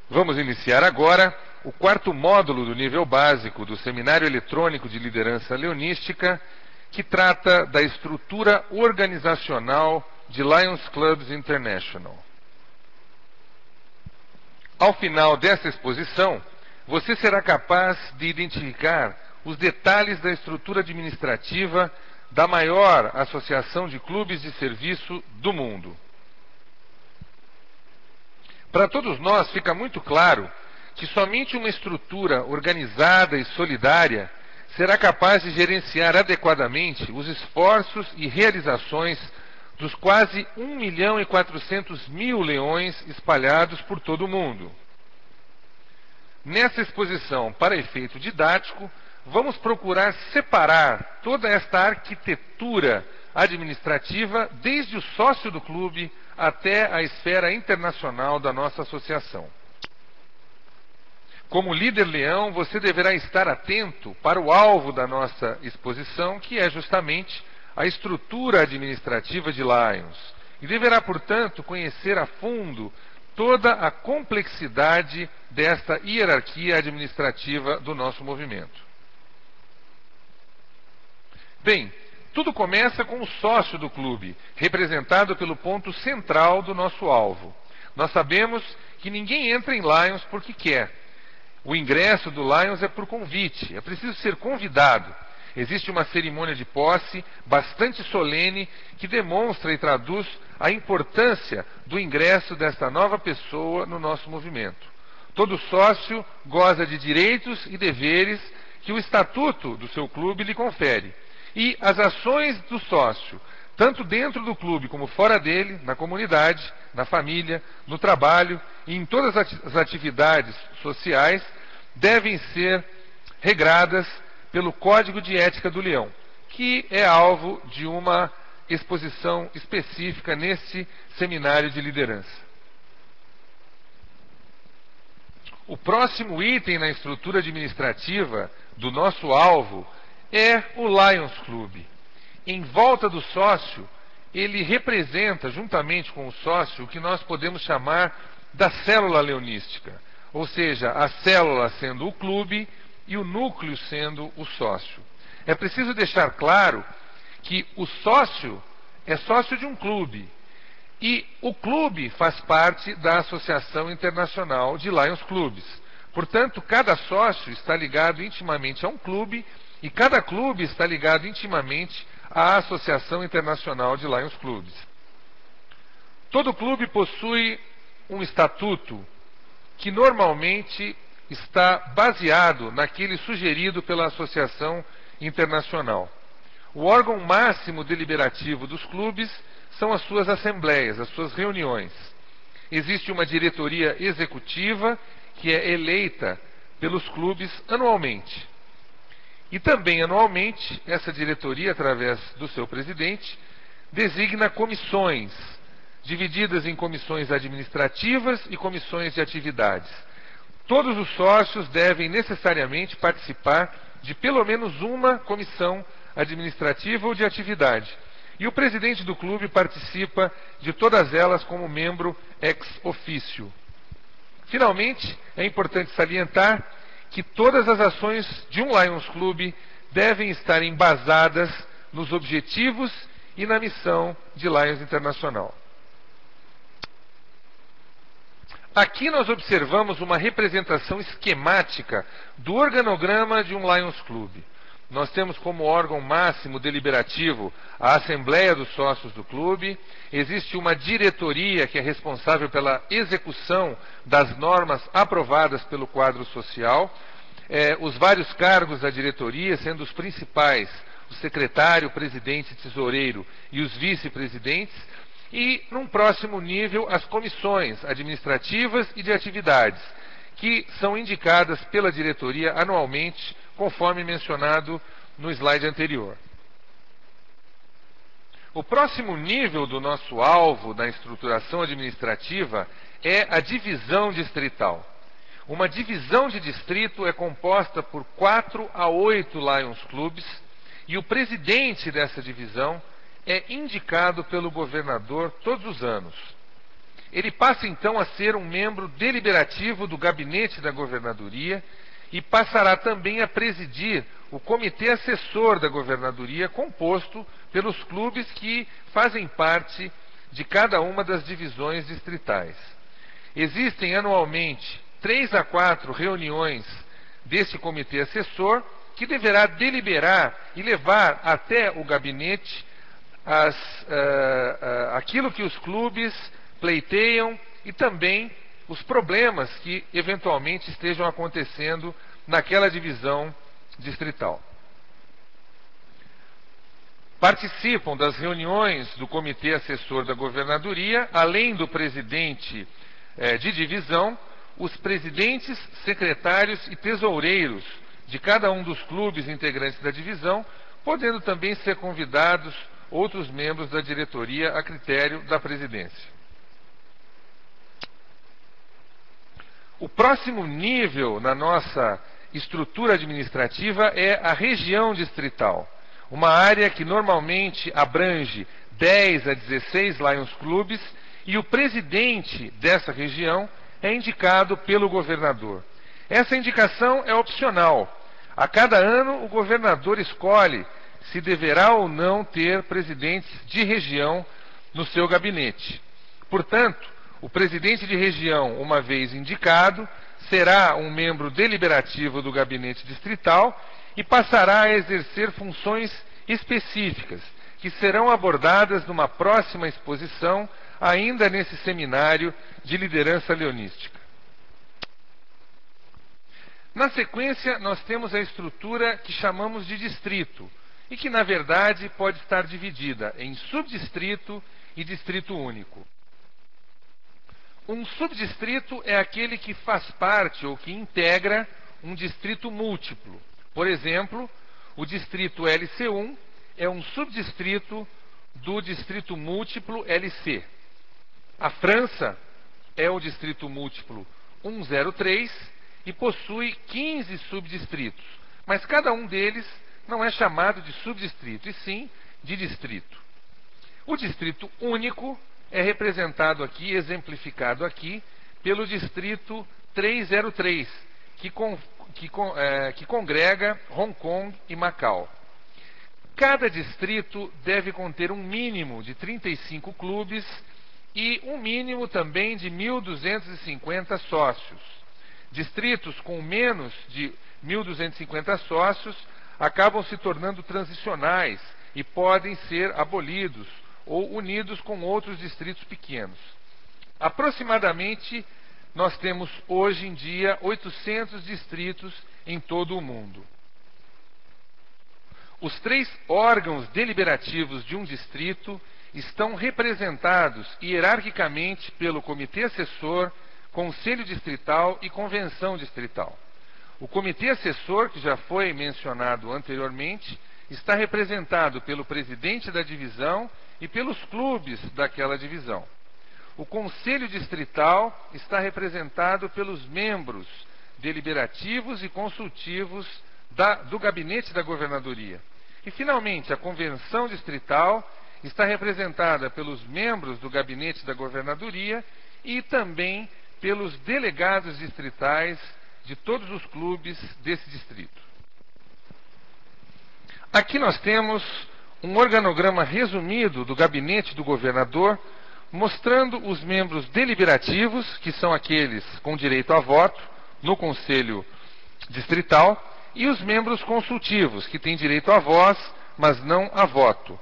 Vamos iniciar agora o quarto módulo do nível básico do Seminário Eletrônico de Liderança Leonística, que trata da estrutura organizacional de Lions Clubs International. Ao final dessa exposição, você será capaz de identificar os detalhes da estrutura administrativa da maior associação de clubes de serviço do mundo. Para todos nós fica muito claro que somente uma estrutura organizada e solidária será capaz de gerenciar adequadamente os esforços e realizações dos quase 1.400.000 leões espalhados por todo o mundo. Nessa exposição, para efeito didático, vamos procurar separar toda esta arquitetura administrativa desde o sócio do clube até a esfera internacional da nossa associação. Como líder leão, você deverá estar atento para o alvo da nossa exposição, que é justamente a estrutura administrativa de Lions, e deverá, portanto, conhecer a fundo toda a complexidade desta hierarquia administrativa do nosso movimento. Bem, tudo começa com o sócio do clube, representado pelo ponto central do nosso alvo. Nós sabemos que ninguém entra em Lions porque quer. O ingresso do Lions é por convite, é preciso ser convidado. Existe uma cerimônia de posse bastante solene que demonstra e traduz a importância do ingresso desta nova pessoa no nosso movimento. Todo sócio goza de direitos e deveres que o estatuto do seu clube lhe confere. E as ações do sócio, tanto dentro do clube como fora dele, na comunidade, na família, no trabalho e em todas as atividades sociais, devem ser regradas pelo Código de Ética do Leão, que é alvo de uma exposição específica nesse seminário de liderança. O próximo item na estrutura administrativa do nosso alvo é o Lions Club. Em volta do sócio, ele representa, juntamente com o sócio, o que nós podemos chamar da célula leonística, ou seja, a célula sendo o clube e o núcleo sendo o sócio. É preciso deixar claro que o sócio é sócio de um clube e o clube faz parte da Associação Internacional de Lions Clubs. Portanto, cada sócio está ligado intimamente a um clube e cada clube está ligado intimamente à Associação Internacional de Lions Clubs. Todo clube possui um estatuto que normalmente está baseado naquele sugerido pela Associação Internacional. O órgão máximo deliberativo dos clubes são as suas assembleias, as suas reuniões. Existe uma diretoria executiva que é eleita pelos clubes anualmente. E também anualmente, essa diretoria, através do seu presidente, designa comissões, divididas em comissões administrativas e comissões de atividades. Todos os sócios devem necessariamente participar de pelo menos uma comissão administrativa ou de atividade. E o presidente do clube participa de todas elas como membro ex officio. Finalmente, é importante salientar que todas as ações de um Lions Club devem estar embasadas nos objetivos e na missão de Lions Internacional. Aqui nós observamos uma representação esquemática do organograma de um Lions Club. Nós temos como órgão máximo deliberativo a Assembleia dos Sócios do clube, existe uma diretoria que é responsável pela execução das normas aprovadas pelo quadro social, os vários cargos da diretoria, sendo os principais o secretário, o presidente, tesoureiro e os vice-presidentes, e, num próximo nível, as comissões administrativas e de atividades, que são indicadas pela diretoria anualmente, conforme mencionado no slide anterior. O próximo nível do nosso alvo na estruturação administrativa é a divisão distrital. Uma divisão de distrito é composta por 4 a 8 Lions Clubs e o presidente dessa divisão é indicado pelo governador todos os anos. ele passa então a ser um membro deliberativo do gabinete da governadoria e passará também a presidir o comitê assessor da governadoria, composto pelos clubes que fazem parte de cada uma das divisões distritais. Existem anualmente 3 a 4 reuniões desse comitê assessor, que deverá deliberar e levar até o gabinete aquilo que os clubes pleiteiam e também os problemas que eventualmente estejam acontecendo naquela divisão distrital. Participam das reuniões do comitê assessor da governadoria, além do presidente de divisão, os presidentes, secretários e tesoureiros de cada um dos clubes integrantes da divisão, podendo também ser convidados outros membros da diretoria a critério da presidência. O próximo nível na nossa estrutura administrativa é a região distrital, uma área que normalmente abrange 10 a 16 Lions Clubes, e o presidente dessa região é indicado pelo governador. Essa indicação é opcional. A cada ano, o governador escolhe se deverá ou não ter presidentes de região no seu gabinete. Portanto, o presidente de região, uma vez indicado, será um membro deliberativo do gabinete distrital e passará a exercer funções específicas, que serão abordadas numa próxima exposição, ainda nesse seminário de liderança leonística. Na sequência, nós temos a estrutura que chamamos de distrito, e que, na verdade, pode estar dividida em subdistrito e distrito único. Um subdistrito é aquele que faz parte ou que integra um distrito múltiplo. Por exemplo, o distrito LC1 é um subdistrito do distrito múltiplo LC. A França é o distrito múltiplo 103 e possui 15 subdistritos, mas cada um deles não é chamado de subdistrito, e sim de distrito. O distrito único é representado aqui, exemplificado aqui, pelo distrito 303, que congrega Hong Kong e Macau. Cada distrito deve conter um mínimo de 35 clubes e um mínimo também de 1.250 sócios. Distritos com menos de 1.250 sócios acabam se tornando transicionais e podem ser abolidos ou unidos com outros distritos pequenos. Aproximadamente, nós temos hoje em dia 800 distritos em todo o mundo. Os 3 órgãos deliberativos de um distrito estão representados hierarquicamente pelo Comitê Assessor, Conselho Distrital e Convenção Distrital. O Comitê Assessor, que já foi mencionado anteriormente, está representado pelo presidente da divisão e pelos clubes daquela divisão. O Conselho Distrital está representado pelos membros deliberativos e consultivos do gabinete da governadoria. E, finalmente, a Convenção Distrital está representada pelos membros do gabinete da governadoria e também pelos delegados distritais de todos os clubes desse distrito. Aqui nós temos um organograma resumido do gabinete do governador, mostrando os membros deliberativos, que são aqueles com direito a voto no Conselho Distrital, e os membros consultivos, que têm direito a voz, mas não a voto.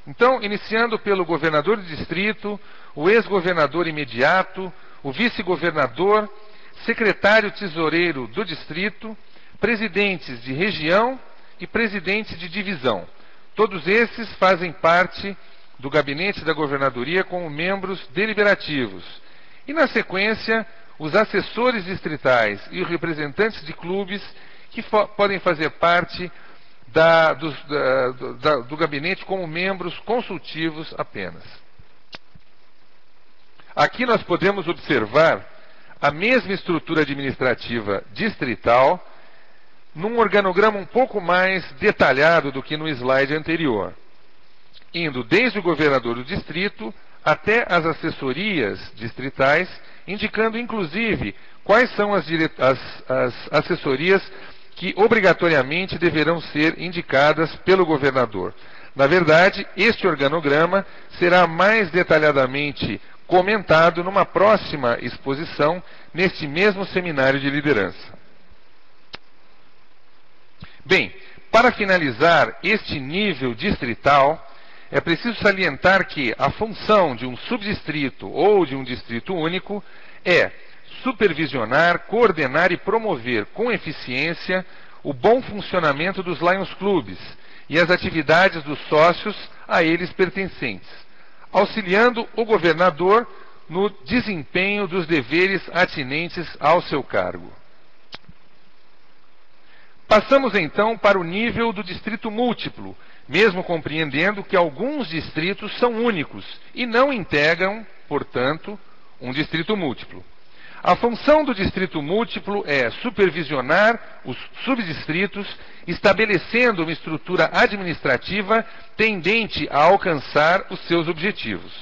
Então, iniciando pelo governador de distrito, o ex-governador imediato, o vice-governador, secretário tesoureiro do distrito, presidentes de região e presidentes de divisão. Todos esses fazem parte do gabinete da governadoria como membros deliberativos. E, na sequência, os assessores distritais e os representantes de clubes que podem fazer parte do gabinete como membros consultivos apenas. Aqui nós podemos observar a mesma estrutura administrativa distrital num organograma um pouco mais detalhado do que no slide anterior, indo desde o governador do distrito até as assessorias distritais, indicando inclusive quais são as assessorias que obrigatoriamente deverão ser indicadas pelo governador. Na verdade, este organograma será mais detalhadamente comentado numa próxima exposição, neste mesmo seminário de liderança. Bem, para finalizar este nível distrital, é preciso salientar que a função de um subdistrito ou de um distrito único é supervisionar, coordenar e promover com eficiência o bom funcionamento dos Lions Clubes e as atividades dos sócios a eles pertencentes, auxiliando o governador no desempenho dos deveres atinentes ao seu cargo. Passamos então para o nível do distrito múltiplo, mesmo compreendendo que alguns distritos são únicos e não integram, portanto, um distrito múltiplo. A função do distrito múltiplo é supervisionar os subdistritos, estabelecendo uma estrutura administrativa tendente a alcançar os seus objetivos.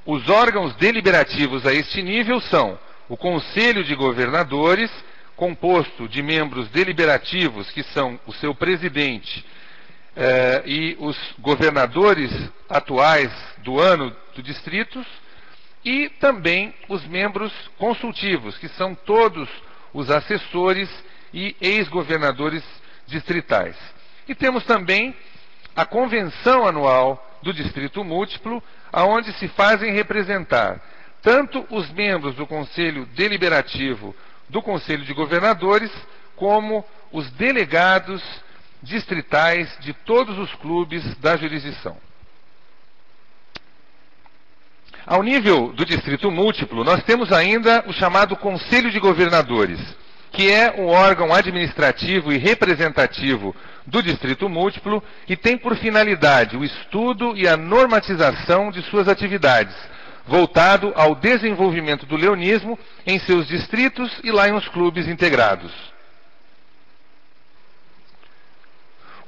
Os órgãos deliberativos a este nível são o Conselho de Governadores, composto de membros deliberativos, que são o seu presidente e os governadores atuais do ano do distrito, e também os membros consultivos, que são todos os assessores e ex-governadores distritais. E temos também a convenção anual do distrito múltiplo, aonde se fazem representar tanto os membros do Conselho Deliberativo do Conselho de Governadores, como os delegados distritais de todos os clubes da jurisdição. Ao nível do distrito múltiplo, nós temos ainda o chamado Conselho de Governadores, que é o órgão administrativo e representativo do distrito múltiplo e tem por finalidade o estudo e a normatização de suas atividades, voltado ao desenvolvimento do leonismo em seus distritos e Lions Clubes integrados.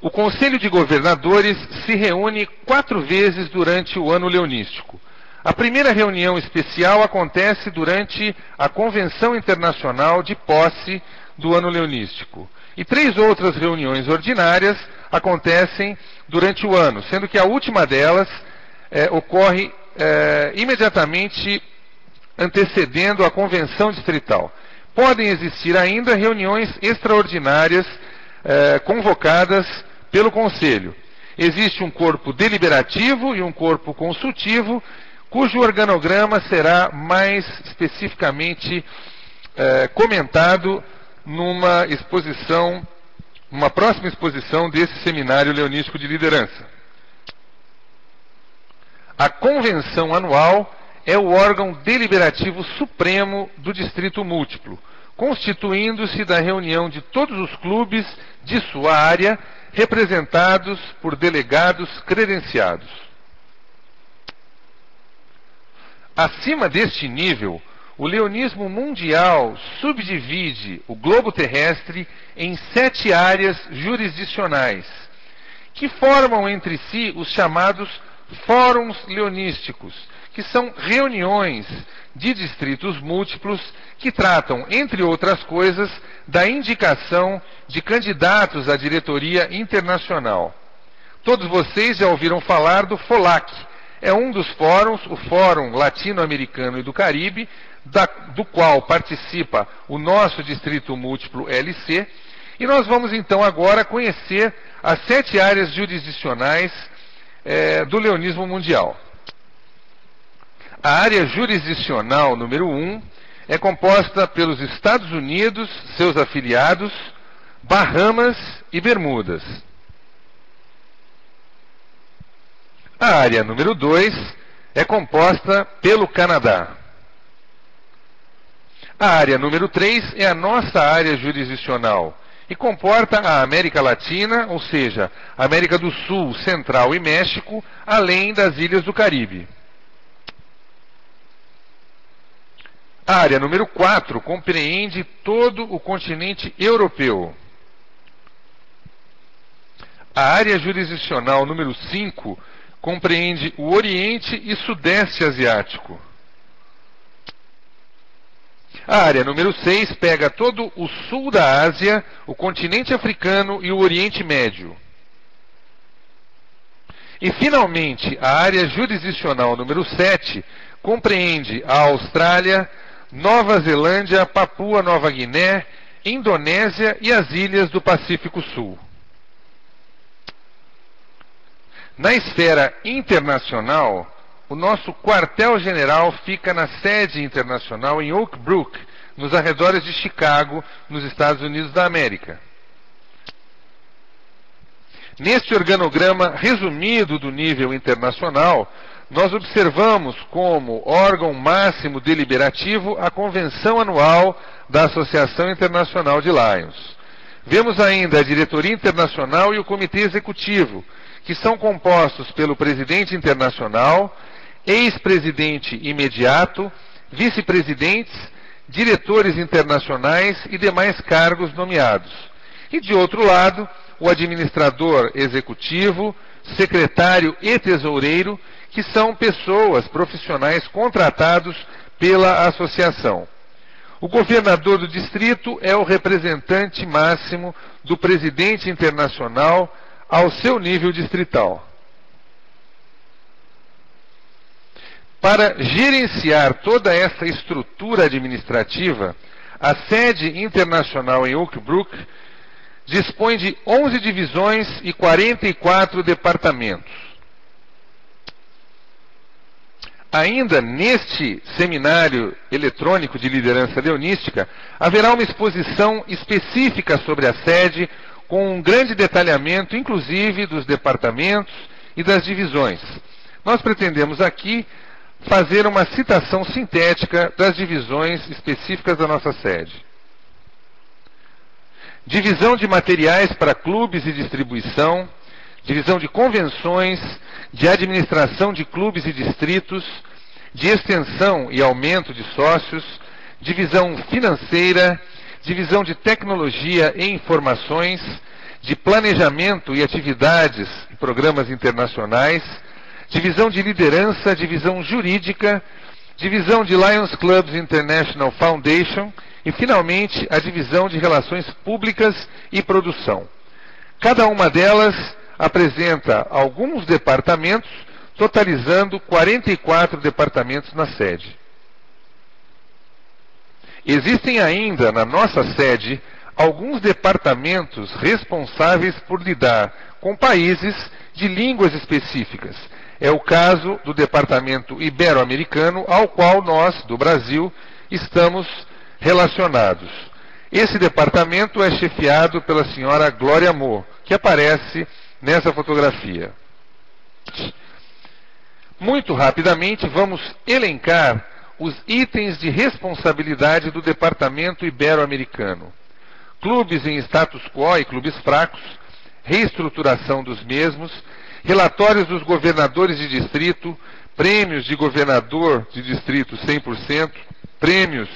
O Conselho de Governadores se reúne 4 vezes durante o ano leonístico. A primeira reunião especial acontece durante a Convenção Internacional de Posse do ano leonístico. E 3 outras reuniões ordinárias acontecem durante o ano, sendo que a última delas ocorre imediatamente antecedendo a convenção distrital. Podem existir ainda reuniões extraordinárias convocadas pelo Conselho. Existe um corpo deliberativo e um corpo consultivo, cujo organograma será mais especificamente comentado numa próxima exposição desse seminário leonístico de liderança. A convenção anual é o órgão deliberativo supremo do distrito múltiplo, constituindo-se da reunião de todos os clubes de sua área, representados por delegados credenciados. Acima deste nível, o leonismo mundial subdivide o globo terrestre em 7 áreas jurisdicionais, que formam entre si os chamados fóruns leonísticos, que são reuniões de distritos múltiplos que tratam, entre outras coisas, da indicação de candidatos à diretoria internacional. Todos vocês já ouviram falar do FOLAC. É um dos fóruns, o Fórum Latino-Americano e do Caribe, do qual participa o nosso Distrito Múltiplo LC, e nós vamos então agora conhecer as 7 áreas jurisdicionais do leonismo mundial. A área jurisdicional número 1 é composta pelos Estados Unidos, seus afiliados, Bahamas e Bermudas. A área número 2 é composta pelo Canadá. A área número 3 é a nossa área jurisdicional e comporta a América Latina, ou seja, América do Sul, Central e México, além das ilhas do Caribe. A área número 4 compreende todo o continente europeu. A área jurisdicional número 5 compreende o Oriente e Sudeste Asiático. A área número 6 pega todo o sul da Ásia, o continente africano e o Oriente Médio. E, finalmente, a área jurisdicional número 7 compreende a Austrália, Nova Zelândia, Papua Nova Guiné, Indonésia e as ilhas do Pacífico Sul. Na esfera internacional, o nosso quartel-general fica na sede internacional em Oak Brook, nos arredores de Chicago, nos Estados Unidos da América. Neste organograma resumido do nível internacional, nós observamos como órgão máximo deliberativo a Convenção Anual da Associação Internacional de Lions. Vemos ainda a Diretoria Internacional e o Comitê Executivo, que são compostos pelo presidente internacional, ex-presidente imediato, vice-presidentes, diretores internacionais e demais cargos nomeados. E, de outro lado, o administrador executivo, secretário e tesoureiro, que são pessoas profissionais contratados pela associação. O governador do distrito é o representante máximo do presidente internacional ao seu nível distrital. Para gerenciar toda essa estrutura administrativa, a sede internacional em Oak Brook dispõe de 11 divisões e 44 departamentos. Ainda neste seminário eletrônico de liderança leonística, haverá uma exposição específica sobre a sede, com um grande detalhamento, inclusive, dos departamentos e das divisões. Nós pretendemos aqui fazer uma citação sintética das divisões específicas da nossa sede. Divisão de materiais para clubes e distribuição, divisão de convenções, de administração de clubes e distritos, de extensão e aumento de sócios, divisão financeira, divisão de tecnologia e informações, de planejamento e atividades e programas internacionais, divisão de liderança, divisão jurídica, divisão de Lions Clubs International Foundation e, finalmente, a divisão de relações públicas e produção. Cada uma delas apresenta alguns departamentos, totalizando 44 departamentos na sede. Existem ainda na nossa sede alguns departamentos responsáveis por lidar com países de línguas específicas. É o caso do Departamento Ibero-Americano, ao qual nós, do Brasil, estamos relacionados. Esse departamento é chefiado pela senhora Glória Mo, que aparece nessa fotografia. Muito rapidamente, vamos elencar os itens de responsabilidade do Departamento Ibero-Americano. Clubes em status quo e clubes fracos, reestruturação dos mesmos, relatórios dos governadores de distrito, prêmios de governador de distrito 100%, prêmios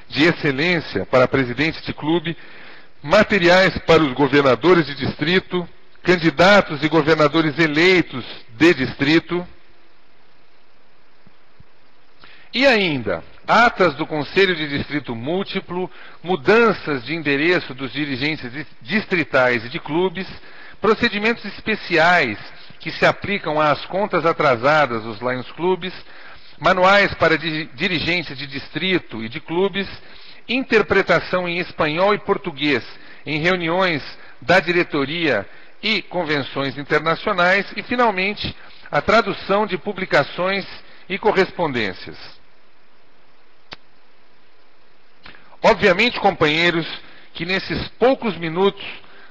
de excelência para presidente de clube, materiais para os governadores de distrito, candidatos e governadores eleitos de distrito, e ainda, atas do Conselho de Distrito Múltiplo, mudanças de endereço dos dirigentes distritais e de clubes, procedimentos especiais que se aplicam às contas atrasadas dos Lions Clubes, manuais para dirigentes de distrito e de clubes, interpretação em espanhol e português em reuniões da diretoria e convenções internacionais e, finalmente, a tradução de publicações e correspondências. Obviamente, companheiros, que nesses poucos minutos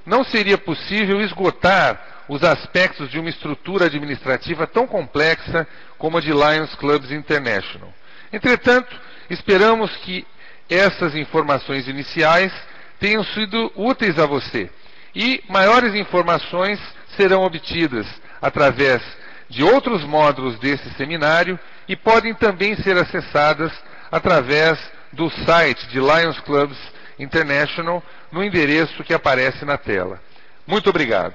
não seria possível esgotar os aspectos de uma estrutura administrativa tão complexa como a de Lions Clubs International. Entretanto, esperamos que essas informações iniciais tenham sido úteis a você e maiores informações serão obtidas através de outros módulos desse seminário e podem também ser acessadas através do site de Lions Clubs International no endereço que aparece na tela. Muito obrigado.